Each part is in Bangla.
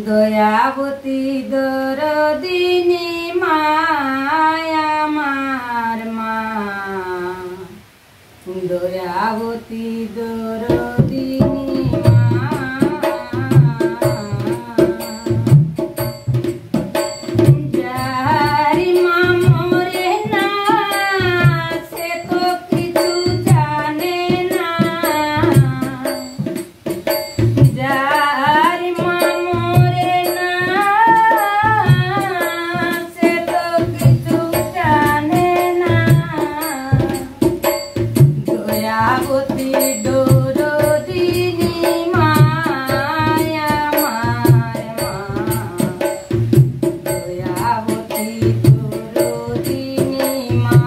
দয়াবতী দরদিনী মায়া আমার মা, দয়াবতী দরদিনী মা। যারি মা মরে না সে তো কিছু জানে না, যারি মা মরে না সে তো কিছু জানে না। দয়াবতী দরদিনী মায়া আমার মা, দয়াবতী দরদিনী মা।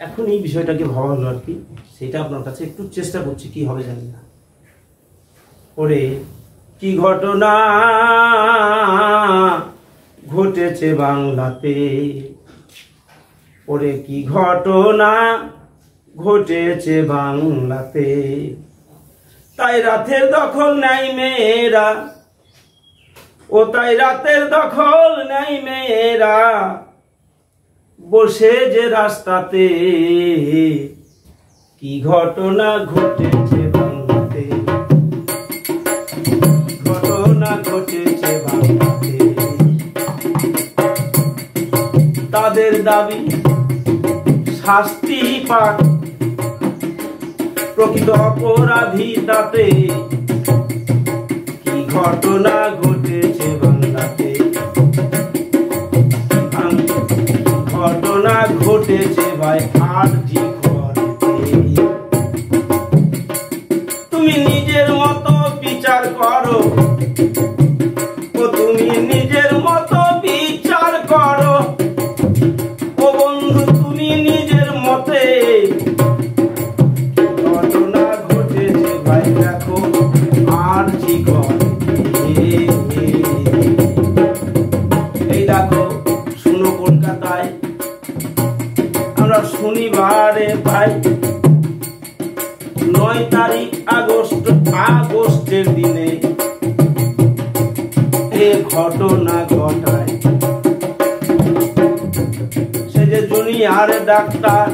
এখন এই বিষয়টাকে ভাবা হলো আর কি, সেটা আপনার কাছে একটু চেষ্টা করছি, কি হবে জানি না। ওরে কি ঘটনা ঘটেছে বাংলাতে, ওরে কি ঘটনা ঘটেছে বাংলাতে, তাই রাতের দখল নাই মেয়েরা, ও তাই রাতের দখল নাই মেয়েরা, বসে যে রাস্তাতে, কি ঘটনা ঘটেছে বাংলাতে, ঘটনা ঘটেছে বাংলাতে। তাদের দাবি শাস্তি পাক, প্রকৃত অপরাধী তাতে, কি ঘটনা ঘটেছে বাংলাতে, ঘটনা ঘটেছে ভাই আরজি করতে। তুমি নিজের মতো বিচার করো, ও তুমি নিজের মতো বিচার করো, ও বন্ধু তুমি নিজের মতে, ঘটনা ঘটেছে ভাই দেখো আরজি করতে। এই দেখো শুনো কলকাতায় আমরা শনিবারে ভাই 9 তারিখ আগস্টের দিনে এ ঘটনা ঘটায়। সে যে জুনিয়র ডাক্তার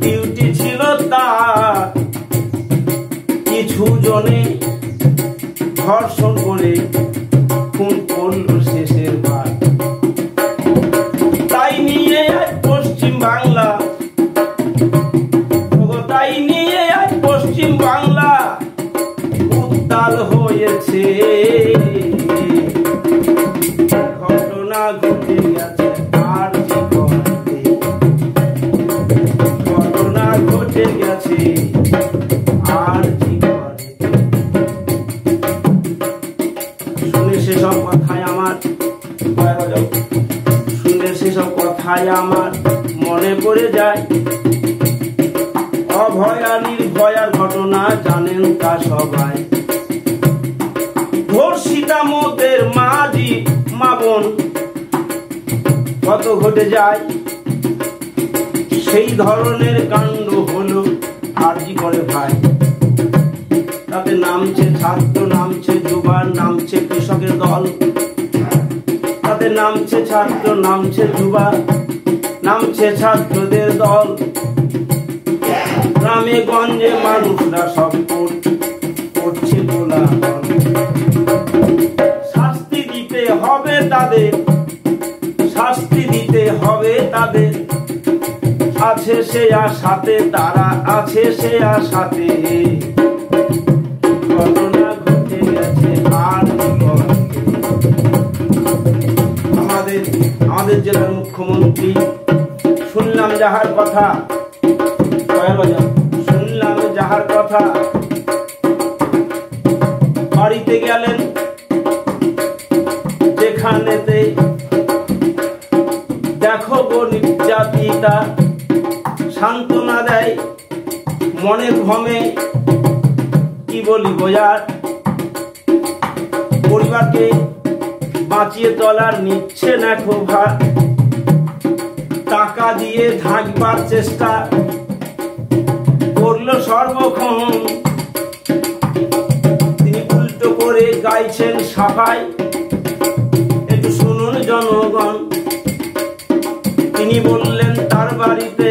ডিউটি ছিল তার, কিছু জনে ধর্ষণ করে খুন করলো শেষের বার। তাই নিয়ে আজ পশ্চিম বাংলা, তাই নিয়ে আজ পশ্চিম বাংলা উত্তাল হয়েছে। ঘটনা ঘটে গেছে আরজি করতে, ঘটনা ঘটে গেছে আরজি করতে। শুনে সেসব কথায় আমার সেসব কথাই আমার মনে পড়ে যায় অভয়া নির্ভয়ার ঘটনা, জানেন তা সবাই। ধর্ষিতা মোদের মাঝি মা বোন কত ঘটে যায়, সেই ধরনের কাণ্ড হলো আরজি করে ভাই। তাতে নামছে ছাত্র, নামছে যুবা, নামছে কৃষকের দল, তাতে নামছে ছাত্র, নামছে যুবা, নামছে ছাত্রদের দল। গ্রামে গঞ্জে মানুষরা সব করছে কোলাহল। শাস্তি দিতে হবে তাদের, শাস্তি দিতে হবে তাদের, আছে সে আশাতে, তারা আছে সে আশাতে। ঘটনা ঘটে গেছে আর আমাদের জেলার মুখ্যমন্ত্রী শুনলাম যাহার কথা, শুনলাম যাহার কথা, বাড়িতে গেলেন যেখানেতে, দেখো গো নির্যাতিতা সান্ত্বনা দেয় মনের ভ্রমে। কি বলি বোঝার, পরিবারকে বাঁচিয়ে তোলার নিচ্ছে না খুব ভার, টাকা দিয়ে ঢাকবার চেষ্টা করলো সর্বক্ষণ তিনি উল্টো করে গাইছেন সাফাই। একটু শুনুন জনগণ, তিনি বললেন তার বাড়িতে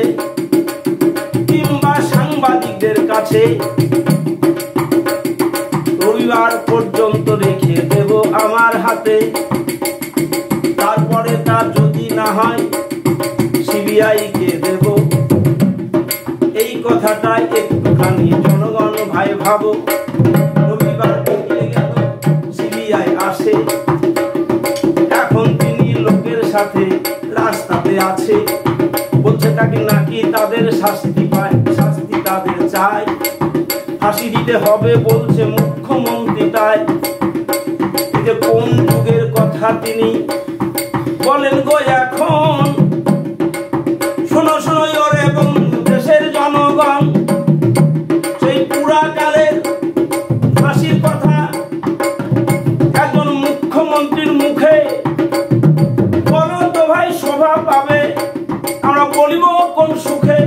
কিংবা সাংবাদিকদের কাছে রবিবার পর্যন্ত রেখে দেব আমার হাতে, তারপরে তার যদি না হয় সিবিআই কে দেব। এই কথাটাই একটুখানি জনগণ ভাই ভাবো। রবিবার বেরিয়ে গেল, সিবিআই আসে, এখন তিনি লোকের সাথে রাস্তাতে আছে, বলছে তাকে নাকি তাদের শাস্তি পায়, শাস্তি তাদের চাই, ফাঁসি দিতে হবে বলছে মুখ্যমন্ত্রী। তাই এই যে কোন যুগের কথা তিনি বলেন গো এখন, শোনো শোনো ওরে বন্ধু দেশের জনগণ, সেই পুরাকালের ফাঁসির কথা একজন মুখ্যমন্ত্রীর মুখে বলো তো ভাই শোভা পাবে, আমরা বলিব কোন সুখে।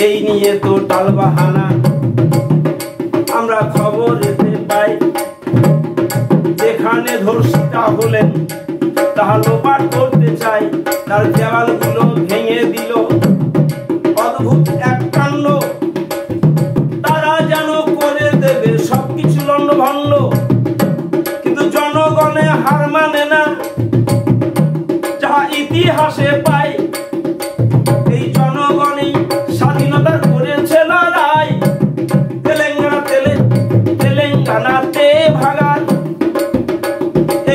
এই নিয়ে তো টালবাহানা আমরা খবরেতে পাই, যেখানে ধর্ষিতা হলেন তাহা লোপাট করতে চাই, তার দেওয়ালগুলো ভেঙে দিল। অদ্ভুত এক কাণ্ড, তারা যেন করে দেবে সবকিছু লন্ডভন্ড, কিন্তু জনগণে হার মানে না, যাহা ইতিহাসে পাই। এই জনগণই স্বাধীনতার করেছে লড়াই, তেলেঙ্গানাতে ভাগার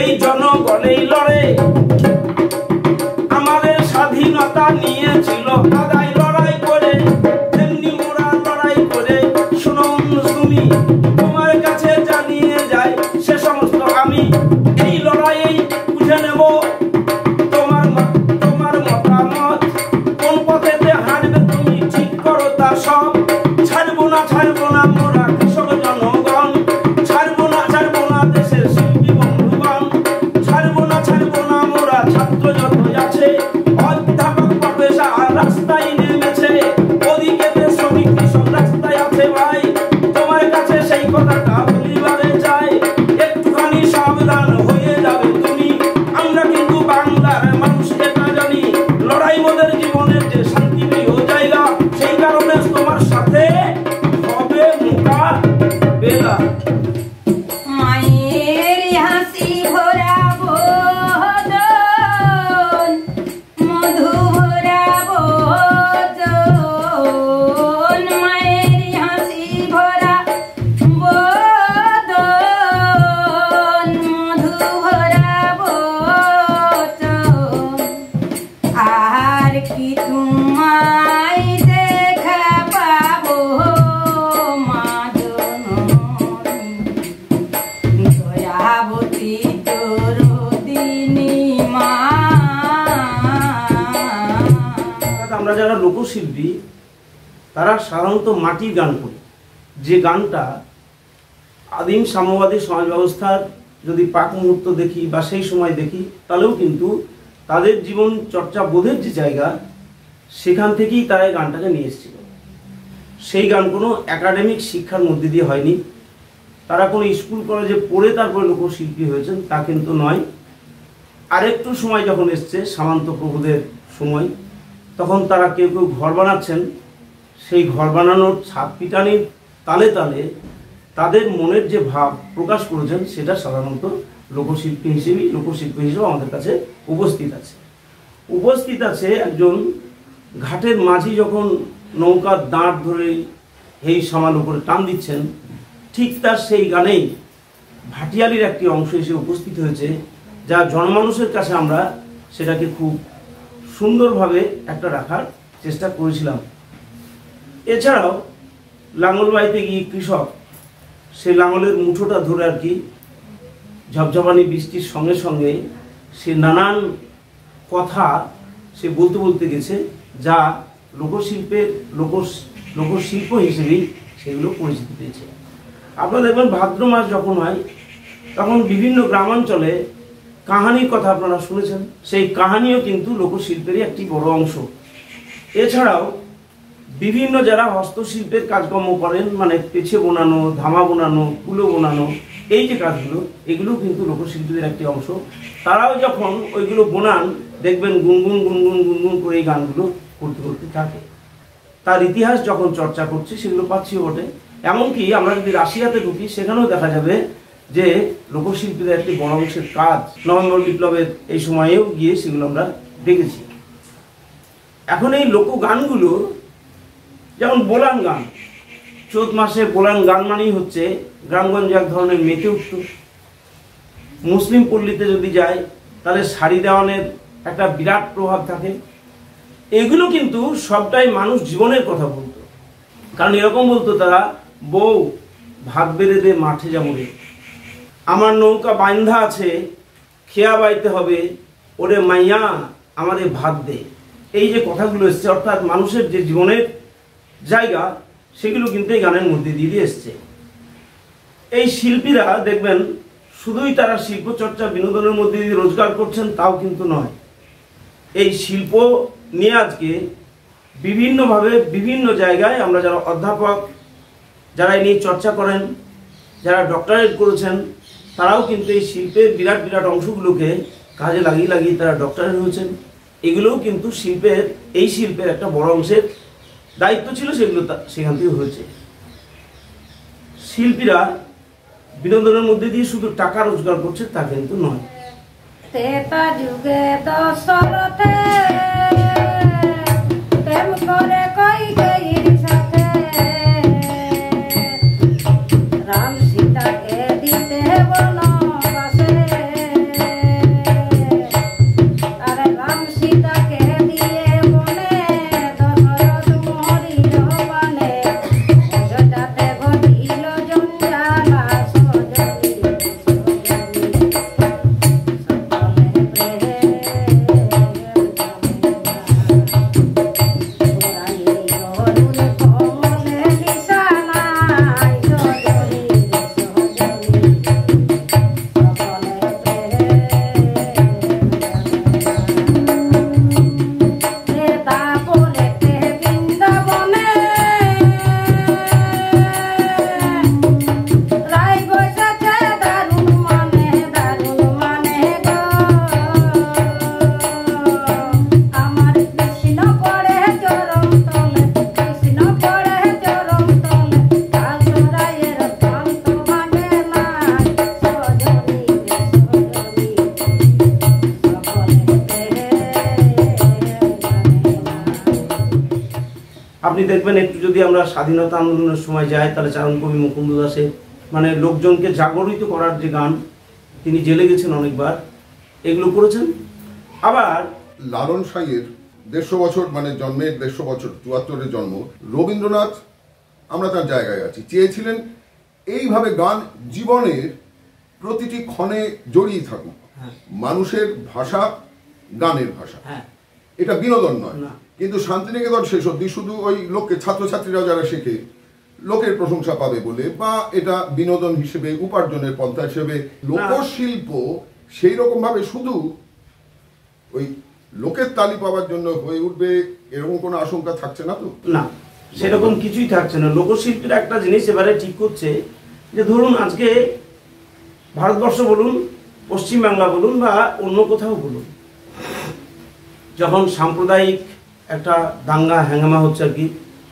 এই জনগণেই লড়ে, আমাদের স্বাধীনতা নিয়েছিল আদায় লড়াই করে, তেমনি মোরা লড়াই করে। শুনো তুমি, তোমার কাছে জানিয়ে যায় সে সমস্ত আমি, এই লড়াইয়েই বুঝে নেব তোমার মতামত, কোন পথেতে হাঁটবে তুমি ঠিক করো তা সব। ছাড়বো না মোরা কৃষক জনগণ, ছাড়বো না দেশের শিল্পী বন্ধুগণ, ছাড়বো না মোরা ছাত্র যত আছে, অধ্যাপক প্রফেসর রাস্তায় নেমেছে, ওদিকে শ্রমিক কৃষক রাস্তায় আছে ভাই। তোমার কাছে সেই কথাটা বলিবারে চাই, একটুখানি সাবধান হয়ে যাবে তুমি, আমরা কিন্তু বাংলার মানুষ এটা জানি, লড়াই মোদের জীবনের যে শান্তিপ্রিয় জায়গা, সেই কারণে তোমার সাথে হবে মোকাবেলা। মায়ের হাসি ভরা বদন, মধু ভরা বদন, মায়ের হাসি ভরা বদন, মধু ভরা বদন, আর কি তোমায় দেখা পাবো মা জননী, দয়াবতী দরদিনী মা। আমরা যারা লোকশিল্পী তারা সাধারণত মাটির গান করি, যে গানটা আদিম সাম্যবাদী সমাজ ব্যবস্থার যদি পাক মুহূর্ত দেখি বা সেই সময় দেখি, তাহলেও কিন্তু তাদের জীবন চর্চা বোধের যে জায়গা, সেখান থেকেই তারা এই গানটাকে নিয়ে এসেছিল। সেই গান কোনো একাডেমিক শিক্ষার মধ্যে দিয়ে হয়নি, তারা কোনো স্কুল কলেজে পড়ে তারপরে লোকশিল্পী হয়েছেন তা কিন্তু নয়। আরেকটু সময় যখন এসছে সামন্ত প্রভুদের সময়, তখন তারা কেউ কেউ ঘর বানাচ্ছেন, সেই ঘর বানানোর ছাদ পিটানির তালে তালে তাদের মনের যে ভাব প্রকাশ করেছেন, সেটা সাধারণত লোকশিল্পী হিসেবে আমাদের কাছে উপস্থিত আছে। একজন ঘাটের মাঝি যখন নৌকার দাঁড় ধরে এই সামাল উপরে টান দিচ্ছেন, ঠিক তার সেই গানেই ভাটিয়ালির একটি অংশ এসে উপস্থিত হয়েছে, যা জনমানুষের কাছে আমরা সেটাকে খুব সুন্দরভাবে একটা রাখার চেষ্টা করেছিলাম। এছাড়াও লাঙল বাইতে গিয়ে কৃষক সে লাঙলের মুঠোটা ধরে আর কি ঝপঝপানি বৃষ্টির সঙ্গে সঙ্গে সে নানান কথা সে বলতে বলতে গেছে, যা লোকশিল্প হিসেবেই সেগুলো পরিচিতি পেয়েছে। আপনারা দেখবেন ভাদ্র মাস যখন হয়, তখন বিভিন্ন গ্রামাঞ্চলে কাহানির কথা আপনারা শুনেছেন, সেই কাহানিও কিন্তু লোকশিল্পেরই একটি বড় অংশ। এছাড়াও বিভিন্ন যারা হস্তশিল্পের কাজকর্ম করেন, মানে পেছে বোনানো, ধামা বোনানো, কুলো বোনানো, এই যে কাজগুলো, এগুলো কিন্তু লোকশিল্পীদের একটি অংশ। তারাও যখন ওইগুলো বোনান, দেখবেন গুনগুন গুনগুন গুনগুন করে এই গানগুলো করতে করতে থাকে। তার ইতিহাস যখন চর্চা করছি সেগুলো পাচ্ছিও বটে। এমনকি আমরা যদি রাশিয়াতে ঢুকি, সেখানেও দেখা যাবে যে লোকশিল্পীদের একটি বড় অংশের কাজ নভেম্বর বিপ্লবের এই সময়েও গিয়ে সেগুলো আমরা দেখেছি। এখন এই লোকগানগুলো, যেমন বোলান গান, চৈত মাসে বোলান গান মানেই হচ্ছে গ্রামগঞ্জে এক ধরনের মেতে উঠত। মুসলিম পল্লীতে যদি যায় তাহলে শাড়ি দেওয়ানের একটা বিরাট প্রভাব থাকে। এগুলো কিন্তু সবটাই মানুষ জীবনের কথা বলতো। কারণ এরকম বলতো তারা, বউ ভাত বেড়ে দে মাঠে যাবো রে, আমার নৌকা বাইন্ধা আছে খেয়া বাইতে হবে, ওরে মাইয়া আমাদের ভাত দে। এই যে কথাগুলো এসছে, অর্থাৎ মানুষের যে জীবনের জায়গা, সেগুলো কিন্তু এই গানের মধ্যে দিয়ে এসছে। এই শিল্পীরা দেখবেন শুধুই তারা শিল্পচর্চা বিনোদনের মধ্যে দিয়ে রোজগার করছেন তাও কিন্তু নয়। এই শিল্প নিয়ে আজকে বিভিন্নভাবে বিভিন্ন জায়গায় আমরা যারা অধ্যাপক, যারা এই নিয়ে চর্চা করেন, যারা ডক্টরেট করেছেন, তারাও কিন্তু এই শিল্পের বিরাট বিরাট অংশগুলোকে কাজে লাগিয়ে লাগিয়ে তারা ডক্টরেট হয়েছেন। এগুলোও কিন্তু এই শিল্পের একটা বড় অংশের দায়িত্ব ছিল, সেগুলো সেখান থেকে হয়েছে। শিল্পীরা বিনোদনের মধ্যে দিয়ে শুধু টাকা রোজগার করছে তা কিন্তু নয়। তেতা যুগে দশরথে প্রেম করে কইকেয়ীর সাথে রাম সীতাকে দিতে বনবাসে, আরে রাম সীতাকে দিয়ে বনে দশরথ মরিল বনে, অযোধ্যাতে ঘটিল জঞ্জালা সজনী আপনি দেখবেন, একটু যদি আমরা স্বাধীনতা আন্দোলনের সময় যাই, তাহলে চারণ কবি মুকুন্দ দাসের মানে লোকজনকে জাগরিত করার যে গান, তিনি জেলে গেছেন অনেকবার, এগুলো করেছেন। আবার লালন সাঁইয়ের 150 বছর, মানে জন্মের 150 বছর, 74-এ জন্ম। রবীন্দ্রনাথ, আমরা তার জায়গায় আছি, চেয়েছিলেন এইভাবে গান জীবনের প্রতিটি ক্ষণে জড়িয়ে থাকুক। মানুষের ভাষা গানের ভাষা, এটা বিনোদন নয়। কিন্তু শান্তিনিকেতন শেষ অবধি শুধু ওই লোককে, ছাত্রছাত্রীরা যারা শেখে লোকের প্রশংসা পাবে বলে, বা এটা বিনোদন হিসেবে, উপার্জনের পন্থা হিসেবে, লোকশিল্প সেই রকম ভাবে শুধু ওই লোকের তালি পাওয়ার জন্য হয়ে উঠবে এরকম কোনো আশঙ্কা থাকছে না তো? না, সেরকম কিছুই থাকছে না। লোকশিল্পীরা একটা জিনিস এবারে ঠিক করছে যে, ধরুন আজকে ভারতবর্ষ বলুন, পশ্চিমবাংলা বলুন, বা অন্য কোথাও বলুন, যখন সাম্প্রদায়িক একটা দাঙ্গা হ্যাঙ্গামা হচ্ছে আর কি,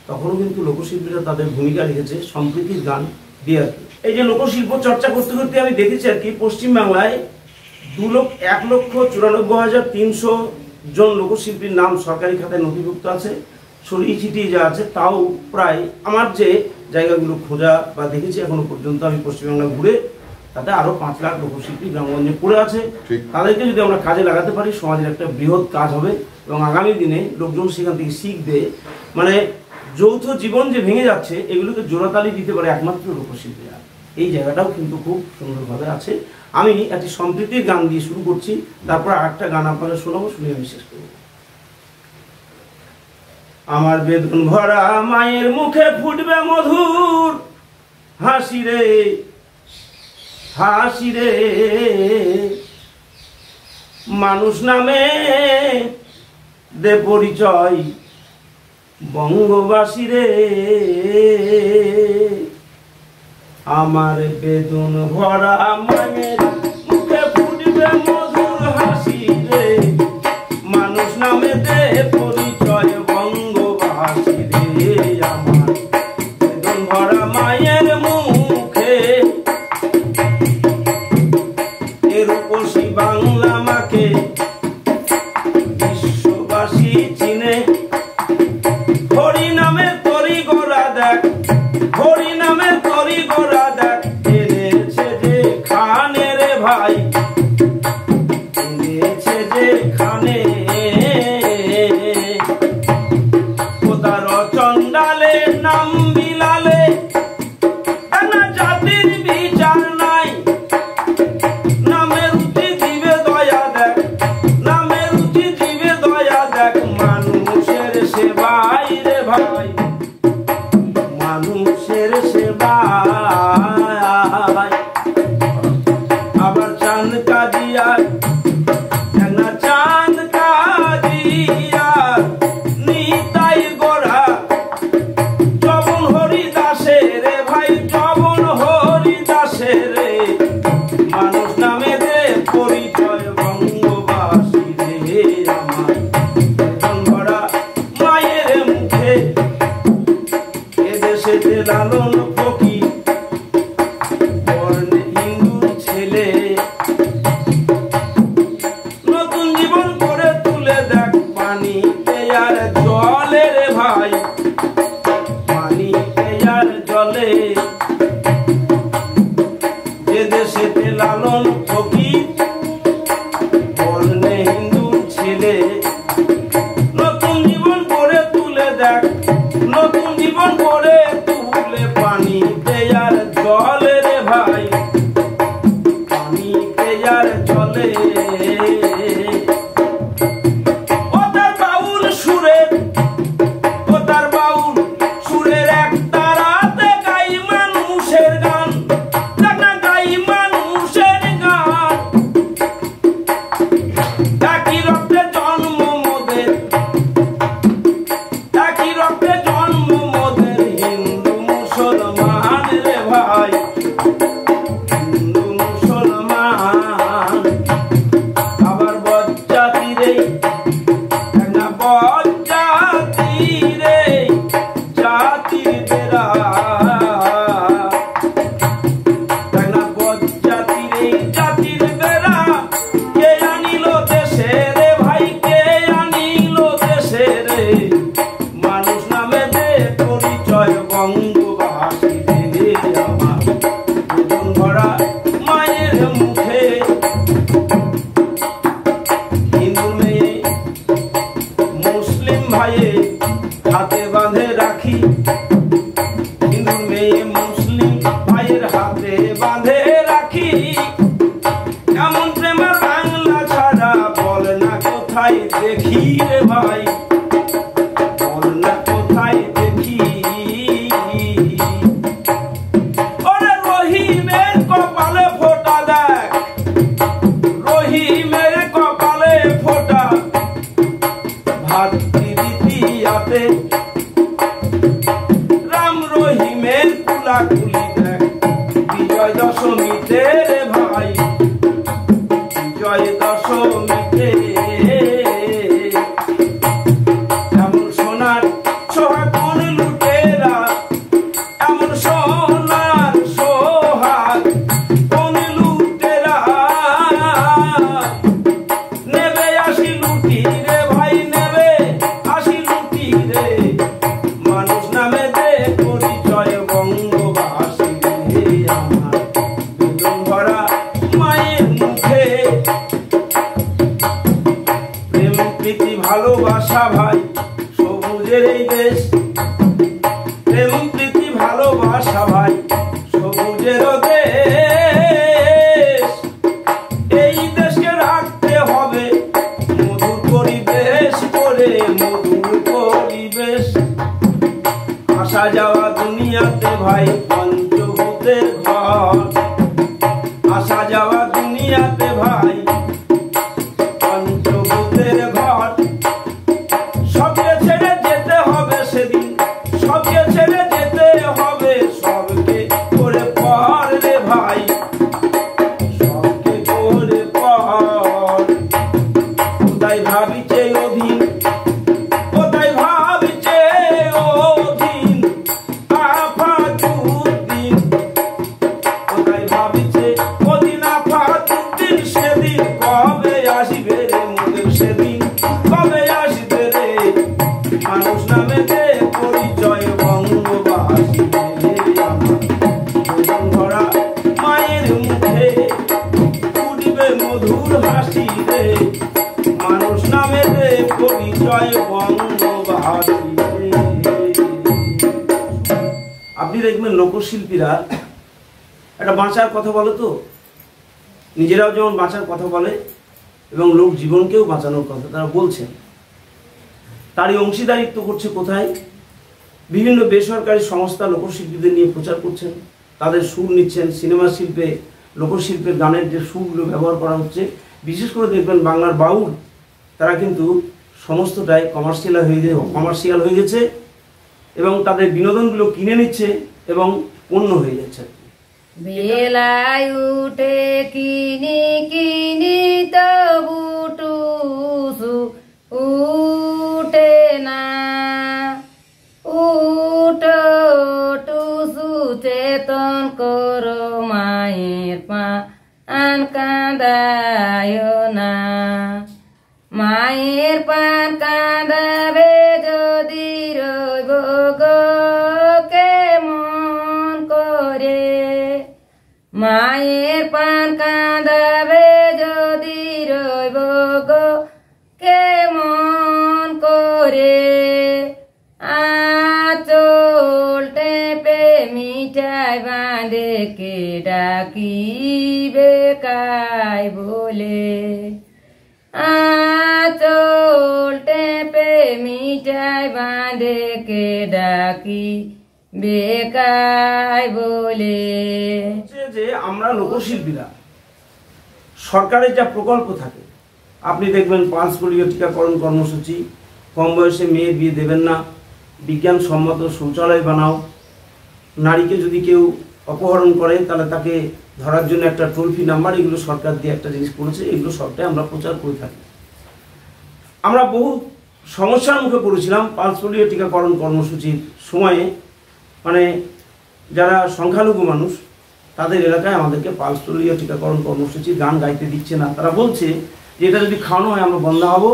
তখনও কিন্তু লোকশিল্পীরা তাদের ভূমিকা রেখেছে সম্প্রীতির গান দিয়ে আর কি। এই যে লোকশিল্প চর্চা করতে করতে আমি দেখেছি আর কি, পশ্চিমবাংলায় 1,94,300 জন লোকশিল্পীর নাম সরকারি খাতায় নথিভুক্ত আছে। ছড়িয়ে ছিটিয়ে যা আছে তাও প্রায়, আমার যে জায়গাগুলো খোঁজা বা দেখেছি এখনো পর্যন্ত আমি পশ্চিমবাংলা ঘুরে, তাতে আরো 5 লাখ লোকশিল্পী গ্রামগঞ্জে পড়ে আছে। তাদেরকে যদি আমরা কাজে লাগাতে পারি, সমাজের একটা বৃহৎ কাজ হবে এবং আগামী দিনে লোকজন সেখান থেকে শিখবে। মানে যৌথ জীবন যে ভেঙে যাচ্ছে, এগুলোকে জোড়াতালি দিতে পারে একমাত্র লোকশিল্পীরা। এই জায়গাটাও কিন্তু খুব সুন্দরভাবে আছে। আমি একটি সম্প্রীতির গান দিয়ে শুরু করছি, তারপর আরেকটা গান আপনাদের শোনাবো, শুনে আমি শেষ করব। আমার বেদন ভরা মায়ের মুখে ফুটবে মধুর হাসি রে, হাসি রে, মানুষ নামে দে পরিচয়, বঙ্গবাসী রে আমার বেদন ভরা মায়ের মুখে ফুটবে মধুর হাসি রে মানুষ নামে দে পরিচয় বঙ্গবাসী রে আমার বেদন ভরা মায়ের মুখে এরূপসী বাংলা মাকে বিশ্ববাসী চিনে হরি নামের তরি গোড়া দেখ হরি নামের তরি গোড়া দেখ এনেছে যে খানে রে ভাই এনেছে যে খানে কোদার চন্ডালে নাম বিলালে না জাতির বিচার নাই নামের উচি দিবে দয়া দেখ নামের উচি দিবে দয়া দেখ মানুষের সেবাই রে ভাই মানুষের সেবাই আবার চাঁদ কাজিয়া না চাঁদ কাজিয়া নিতাই গোড়া জবন হরিদাসে রে ভাই জবন হরিদাসে রে মানুষ নামে দে পরিচয় বঙ্গবাসী রে আমার বেদন ভরা মায়ের মুখে এদেশেতে লালন ফকির বর্ণে হিন্দুর ছেলে নতুন জীবন করে তুলে দেখ পানিতে আর জলে রে ভাই পানিতে আর জলে এদেশেতে লালন ফকির বর্ণে হিন্দুর ছেলে নতুন জীবন করে তুলে দেখ নতুন জীবন করে তুলে পানিতে আর জলে রে ভাই পানিতে আর জলে ও তার বাউল সুরের ও তার বাউল সুরের এক তারাতে গাই মানুষের গান না গাই মানুষের গান একই রক্তে জন্ম মোদের একই রক্তে জন্ম মোদের হিন্দু মুসলমান রে ভাই হিন্দু মুসলমান আবার বজ্জাতি রে না বজ্জাতি রে জাতির বেড়া না বজ্জাতি রে জাতির বেড়া কে আনিল দেশে রে ভাই কে আনিল দেশে রে মানুষ নামে দে পরিচয় বঙ্গবাসী রে আমার বেদন ভরা মায়ের মুখে হিন্দু মেয়ে মুসলিম ভাইয়ে হাতে বাঁধে রাখি হিন্দু মেয়ে মুসলিম ভাইয়ের হাতে বাঁধে রাখি এমন প্রেমের বাংলা ছাড়া বল না কোথায় দেখি রে ভাই বল না কোথায় দেখি ওরে রহিমের কপালে ফোঁটা দেখ রহিমের কপালে ফোঁটা ভাতৃদ্বিতীয়াতে রাম রহিমের কুলাকুলি দেখ বিজয় দশমীতে রে ভাই বিজয় দশমীতে এমন সোনার সোহাগ কোন লুটেরা এমন সোনার সোহাগ কোন লুটেরা নেবে আসি লুটি রে ভাই নেবে আসি লুটি রে মানুষ নামে দে পরিচয় বঙ্গবাসী রে আমার বেদন ভরা মায়ের মুখে প্রেম প্রীতি ভালোবাসা ভাই সবুজের এই দেশ প্রেম প্রীতি ভালোবাসা ভাই সবুজের দেশ এই দেশকে রাখতে হবে মধুর পরিবেশ করে মধুর পরিবেশ আসা যাওয়া দুনিয়াতে ভাই পঞ্চভূতের ঘর আসা যাওয়া দুনিয়াতে ভাই পঞ্চভূতের ঘর সবকে ছেড়ে যেতে হবে আপনি দেখবেন লোকশিল্পীরা একটা বাঁচার কথা বলে, তো নিজেরাও যেমন বাঁচার কথা বলে এবং লোক জীবনকেও বাঁচানোর কথা তারা বলছেন। তারই অংশীদারিত্ব করছে কোথায়? বিভিন্ন বেসরকারি সংস্থা লোকশিল্পীদের নিয়ে প্রচার করছেন, তাদের সুর নিচ্ছেন। সিনেমা শিল্পে লোকশিল্পের গানের যে সুরগুলো ব্যবহার করা হচ্ছে, বিশেষ করে দেখবেন বাংলার বাউল, তারা কিন্তু সমস্তটাই কমার্শিয়াল হয়ে গেছে এবং তাদের বিনোদনগুলো কিনে নিচ্ছে এবং পণ্য হয়ে যাচ্ছে। বেলায় উঠে কিনি কিনি তবু টুসু উঠে না, উঠো টুসু চেতন করো মায়ের পান কাঁদায় না। মায়ের পান কাঁদাবে যদি রইব গো কেমন করে, মায়ের পান কাঁদাবে যদি রইব গো কেমন করে। আঁচল টেপে মিঠাই বাঁধে কে ডাকিবে কাই বলে, আঁচল টেপে মিঠাই বাঁধে কে ডাকি বেকাই বলে। যে আমরা লোকশিল্পীরা সরকারের যা প্রকল্প থাকে, আপনি দেখবেন পালস পোলিও টিকাকরণ কর্মসূচি, কম বয়সে মেয়ের বিয়ে দেবেন না, বিজ্ঞানসম্মত শৌচালয় বানাও, নারীকে যদি কেউ অপহরণ করে তাহলে তাকে ধরার জন্য একটা টোল ফ্রি নাম্বার, এগুলো সরকার দিয়ে একটা জিনিস করেছে, এগুলো সবটাই আমরা প্রচার করে থাকি। আমরা বহু সমস্যার মুখে পড়েছিলাম পালস পোলিও টিকাকরণ কর্মসূচির সময়ে। মানে যারা সংখ্যালঘু মানুষ তাদের এলাকায় আমাদেরকে পালস পোলিও টিকাকরণ কর্মসূচির গান গাইতে দিচ্ছে না। তারা বলছে যে এটা যদি খাওয়ানো হয় আমরা বন্ধ হবো,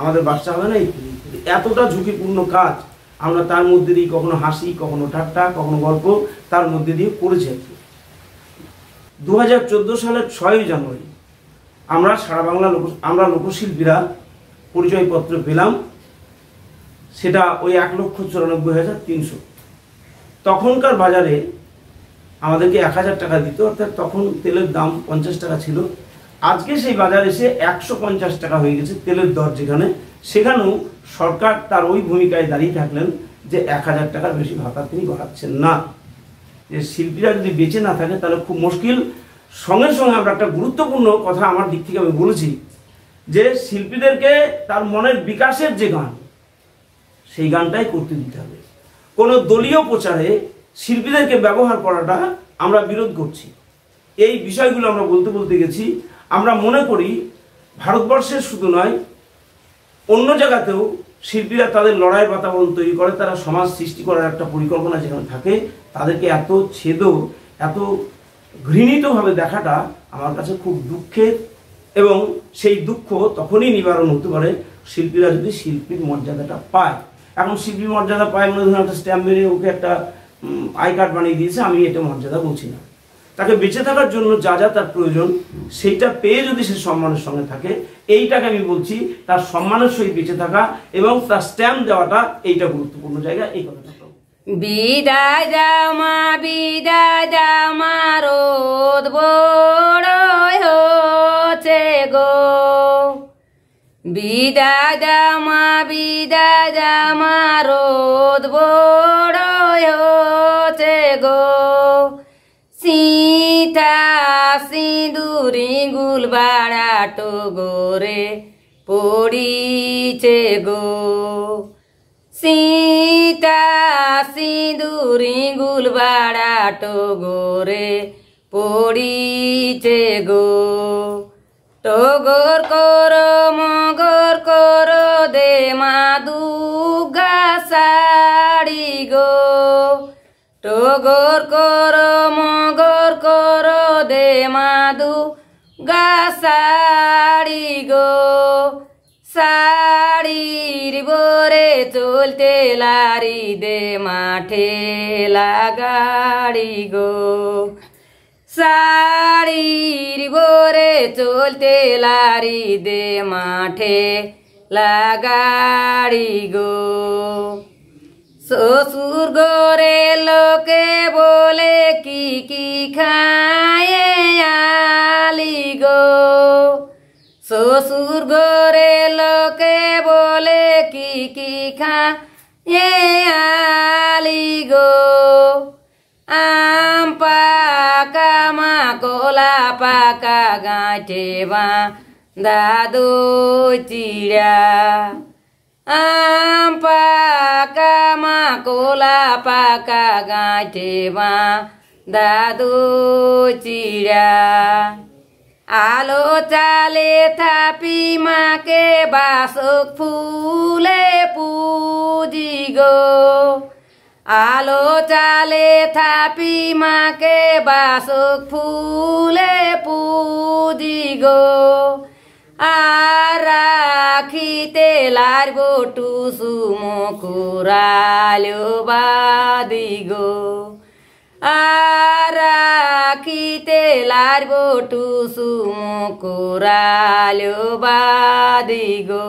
আমাদের বাচ্চা হবে না। এতটা ঝুঁকিপূর্ণ কাজ আমরা তার মধ্যে দিয়ে কখনো হাসি, কখনো ঠাট্টা, কখনো গল্প তার মধ্যে দিয়ে করেছি। 2014 সালের 6ই জানুয়ারি আমরা সারা বাংলা লোকশিল্পীরা পরিচয়পত্র পেলাম, সেটা ওই 1,94,300। তখনকার বাজারে আমাদেরকে 1000 টাকা দিত, অর্থাৎ তখন তেলের দাম 50 টাকা ছিল। আজকে সেই বাজার এসে 150 টাকা হয়ে গেছে তেলের দর যেখানে, সেখানেও সরকার তার ওই ভূমিকায় দাঁড়িয়ে থাকলেন যে 1000 টাকার বেশি ভাতা তিনি বাড়াচ্ছেন না। যে শিল্পীরা যদি বেঁচে না থাকে তাহলে খুব মুশকিল। সঙ্গে সঙ্গে আমরা একটা গুরুত্বপূর্ণ কথা আমার দিক থেকে আমি বলেছি যে শিল্পীদেরকে তার মনের বিকাশের যে গান, সেই গানটাই করতে দিতে হবে। কোনো দলীয় প্রচারে শিল্পীদেরকে ব্যবহার করাটা আমরা বিরোধ করছি। এই বিষয়গুলো আমরা বলতে বলতে গেছি। আমরা মনে করি ভারতবর্ষের শুধু নয়, অন্য জায়গাতেও শিল্পীরা তাদের লড়াইয়ের বাতাবরণ তৈরি করে, তারা সমাজ সৃষ্টি করার একটা পরিকল্পনা যেখানে থাকে, তাদেরকে এত ছেদ, এত ঘৃণিতভাবে দেখাটা আমার কাছে খুব দুঃখের। এবং সেই দুঃখ তখনই নিবারণ হতে পারে শিল্পীরা যদি শিল্পীর মর্যাদাটা পায়। এখন শিল্পীর মর্যাদা পায় মনে ধরুন একটা স্ট্যাম্প মেরে ওকে একটা আই কার্ড বানিয়ে দিয়েছে, আমি এটা মর্যাদা বলছি না। তাকে বেঁচে থাকার জন্য যা যা তার প্রয়োজন সেইটা পেয়ে যদি সে সম্মানের সঙ্গে থাকে, এইটাকে আমি বলছি তার সম্মানের সহিত বেঁচে থাকা এবং তার স্ট্যাম্প দেওয়াটা এইটা গুরুত্বপূর্ণ জায়গা। এই কথাটা বিদায় যাও মা রোদ বড় হচ্ছে গো, বিদায় যাও মা রোদ বড় হচ্ছে গো। সীতা সিঁদুরি গুল বাড়াটো গোরে পড়িছে গো, সীতা সিঁদুরি গুল বাড়াটো গোরে পড়িছে গো। টগর করো মগর করো দে মা দুর্গা শাড়ি গো, টগর করো মগর করো দে মা দুর্গা শাড়ি গো। শাড়ির বরে চলতে লারি দে মাঠে লাগাড়ি গো, শাড়ির বরে চলতে লারি দে মাঠে লাগাড়ি গো। শ্বশুর ঘরে লোকে কি খায় আলি গো, শ্বশুর ঘরে লোকে বলে কি খায় আলি গো, আম পাকা মাকলা পাকা গাঁটে দাদু চিড়া, আম পাকা মাকলা পাকা গাঁটে দাদু চিড়া, আলো চালে থাপি মাকে বাসক ফুলে পুজি গো, আলো চালে থাপি মাকে বাসক ফুলে পুজি গো, আর রাখিতে লার বটু সুমকুরালো বাদি গো, আর রাখিতে লার বটু সুমকুরালো বাদি গো।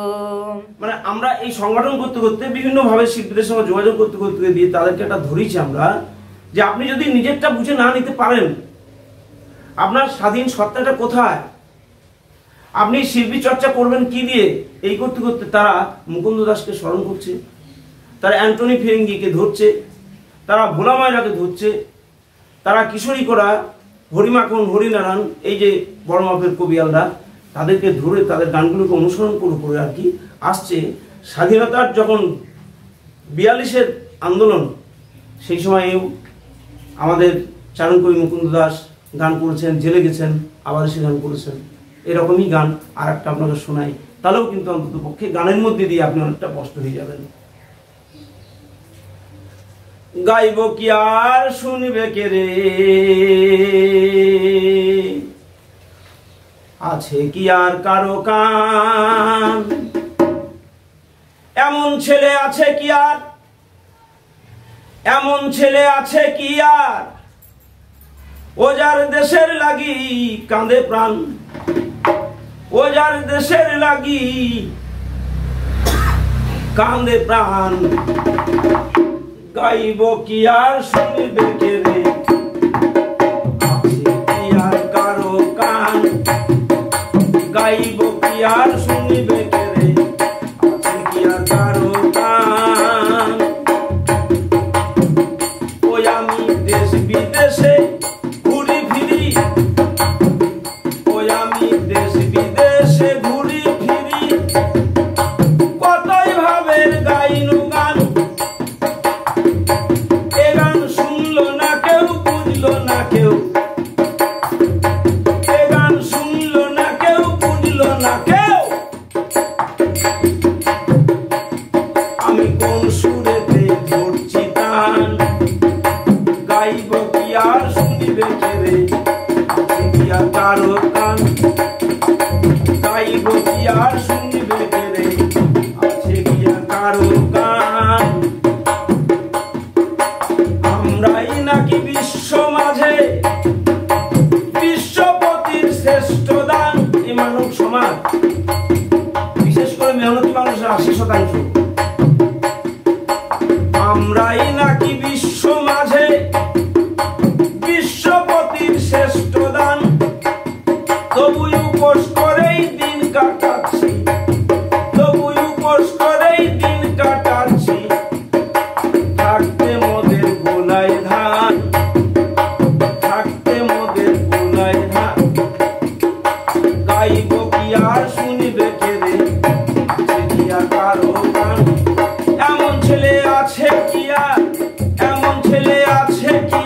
মানে আমরা এই সংগঠন করতে করতে বিভিন্ন ভাবে শিল্পীদের সঙ্গে যোগাযোগ করতে করতে দিয়ে তাদেরকে একটা ধরেছি আমরা, যে আপনি যদি নিজেরটা বুঝে না নিতে পারেন, আপনার স্বাধীন সত্তাটা কোথায়, আপনি শিল্পী চর্চা করবেন কি দিয়ে, এই করতে করতে তারা মুকুন্দ দাসকে স্মরণ করছে, তারা অ্যান্টনি ফিরিঙ্গিকে ধরছে, তারা ভোলা ময়রাকে ধরছে, তারা কিশোরী করা হরিমাখন হরিনারায়ণ এই যে বড় মাপের কবিয়ালরা, তাদেরকে ধরে তাদের গানগুলোকে অনুসরণ করে আর কি আসছে। স্বাধীনতার যখন 42-এর আন্দোলন, সেই সময়েও আমাদের চারণকবি মুকুন্দ দাস গান করেছেন, জেলে গেছেন, আবার এসে গান করেছেন। এরকমই গান আর একটা আপনাকে শোনাই, তাহলেও কিন্তু অন্তত পক্ষে গানের মধ্যে দিয়ে আপনি অনেকটা কষ্ট হয়ে যাবেন। গাইব কি আর শুনবে কে রে, আছে কি আর কারো কান, এমন ছেলে আছে কি আর, এমন ছেলে আছে কি আর, ও যার দেশের লাগি কাঁদে প্রাণ, ও যার দেশের লাগি কাঁদে প্রাণ। গাইব কি আর শুনবে কে রে, আছে কি আর কারো কান, গাইব কি আর শুনবে কে রে, আছে কি আর কারো কান। ওই আমি দেশ বিদেশে ঘুরি ফিরি, ওই আমি দেশ বিদেশে ঘুরি ফিরি, কতই ভাবের গাইনু গান, এ গান শুনলো না কেউ, বুঝলো না কেউ, এ গান শুনলো না কেউ, বুঝলো না কেউ। আমি কোন সুরেতে ধরছি টান, গাইব কি আর শুনিবে কে রে, আছে কি আর কারো কান, গাইব কি আর শুনিবে কে রে, আছে কি আর কারো কান। আমরাই নাকি বিশ্ব মাঝে বিশ্বপতির শ্রেষ্ঠ দান, এই মানব সমাজ, বিশেষ করে মেহনতি মানুষের 80%। আমরাই নাকি বিশ্ব মাঝে বিশ্বপতির শ্রেষ্ঠ দান, তবু উপোস করেই দিন কাটাচ্ছি, তবু উপোস করেই দিন কাটাচ্ছি, থাকতে মোদের গোলায় ধান, থাকতে মোদের গোলায় ধান। গাইব কি আর শুনিবে কে রে, আছে কি আর কারো গান। এমন ছেলে আছে কি আর, এমন ছেলে আছে কি